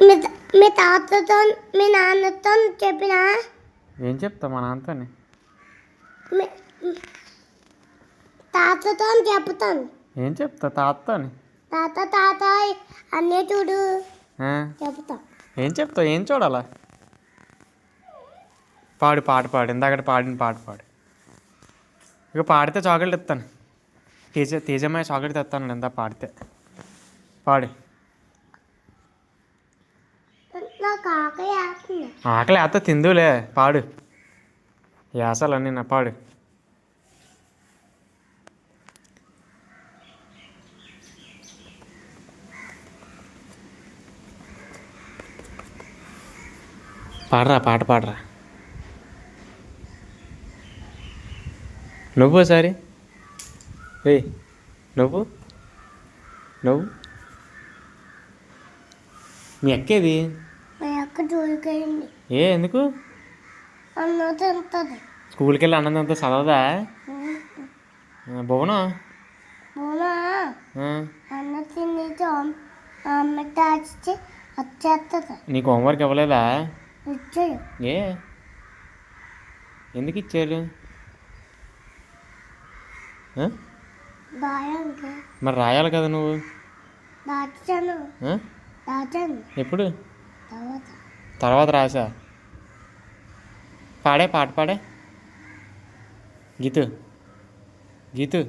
మీ మీ తాతతో మీ నాన్నతో చెప్పినా ఏం చెప్తా మా నాన్నతోని మీ తాతతో చెప్తాను. ఏం చెప్తా తాతతోని తాత తాత అన్నీ చూడు ఆ? చెప్తా. ఏం చెప్తావు ఏం చూడాలా పాడు పాట పాడు ఇందాక పాడిన పాట పాడు ఇక పాడితే చాక్లెట్ ఇస్తాను తేజమ్మాయి చాక్లెట్ తెస్తాను ఇందా పాడితే పాడు నాకు ఆకలి వేస్తుంది. ఆకలి వేస్తా తిందులే పాడు యాసలన్నీ నా పాడు పాడరా పాట పాడరా నువ్వు ఒకసారి ఏ నువ్వు నువ్వు మీ అక్కేది మా అక్క చూడుకెళ్ళింది. ఎందుకు అన్నం తింటుంది. స్కూల్కి వెళ్ళి అన్నదంతా చదవదా భువనం అవునా అన్నం తిని అమ్మ దాచి వచ్చేస్తుంది. నీకు హోంవర్క్ ఇవ్వలేదా ఇచ్చాడు. ఏ ఎందుకు ఇచ్చారు బాగా మరి రాయాలి కదా నువ్వు దాచాను ఆ? దాచాను ఎప్పుడు తర్వాత తర్వాత రాసా పాడే పాట పాడే గీతు గీతు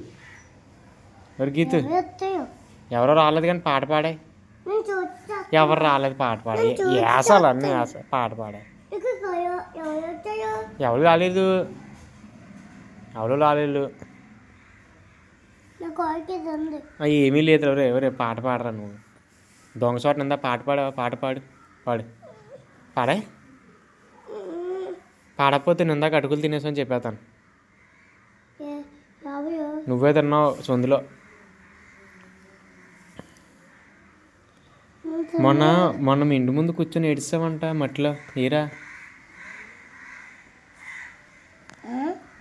ఎవరు గీతు వస్తాయో ఎవరో రాలేదు కానీ పాట పాడే నేను చూస్తా. ఎవరు రాలేదు పాట పాడే యాసాలు అన్నీ యాస పాట పాడే ఎవరు వచ్చాయో ఎవరు రాలేదు ఎవరు రాలేదు నా కోరిక ఉంది. ఏమీ లేదు ఎవరే ఎవరే పాట పాడరా నువ్వు దొంగ చోట నిందా పాట పాడావా పాట పాడు పాడు పాడే పాడకపోతే నిందాక అటుకులు తినేసని చెప్పేస్తాను ఎవరు నువ్వే తిన్నావు సొందులో మొన్న మొన్న మీ ఇంటి ముందు కూర్చొని ఏడిస్తావంట మట్టిలో ఏరా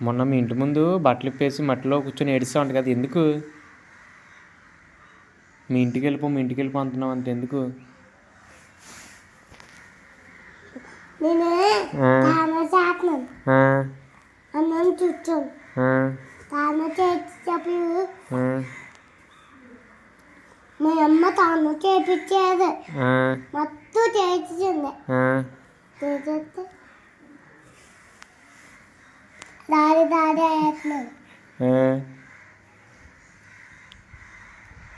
మొన్న మీ ఇంటి ముందు బట్టలు ఇప్పేసి మట్టిలో కూర్చొని ఏడిస్తావంట కదా ఎందుకు మీ ఇంటికి వెళ్ళిపో అంటున్నావు అంత ఎందుకు నేను తాను చేస్తున్నాను. అన్నం చూచాను తాను చేసి చెప్పి మా అమ్మ తాను చేపించేది మొత్తం చేసింది. చేసేస్తే దాడి వేస్తున్నాను.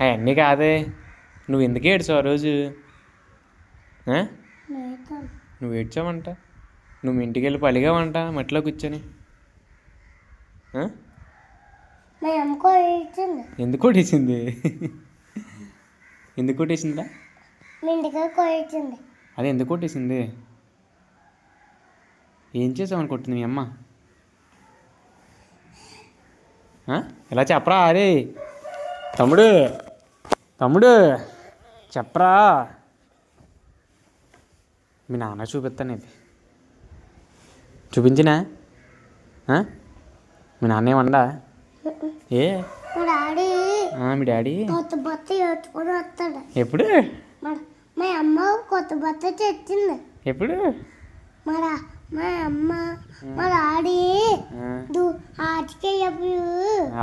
అవన్నీ కాదే నువ్వు ఎందుకు ఏడ్చావు ఆ రోజు నువ్వు ఏడ్చావంట నువ్వు మీ ఇంటికి వెళ్ళి పలిగావంట మట్టిలో కూర్చొని మా అమ్మ కొట్టింది. ఎందుకు కొట్టేసింది ఎందుకు కొట్టేసిందా మీ ఇంటికి కొట్టింది. అది ఎందుకు కొట్టేసింది ఏం చేసామని కొట్టింది మీ అమ్మ ఇలా చెప్పరా అరే తమ్ముడు తమ్ముడు చెప్పరా మీ నాన్న చూపిస్తాను ఇది చూపించినా మీ నాన్న ఏమన్నా ఏ మా డాడీ మీ డాడీ కొత్త బట్ట వేసుకొని వస్తాడు. ఎప్పుడు మా అమ్మ కొత్త బట్ట తెచ్చింది. ఎప్పుడు మా అమ్మ మా డాడీ ఆటికి ఆ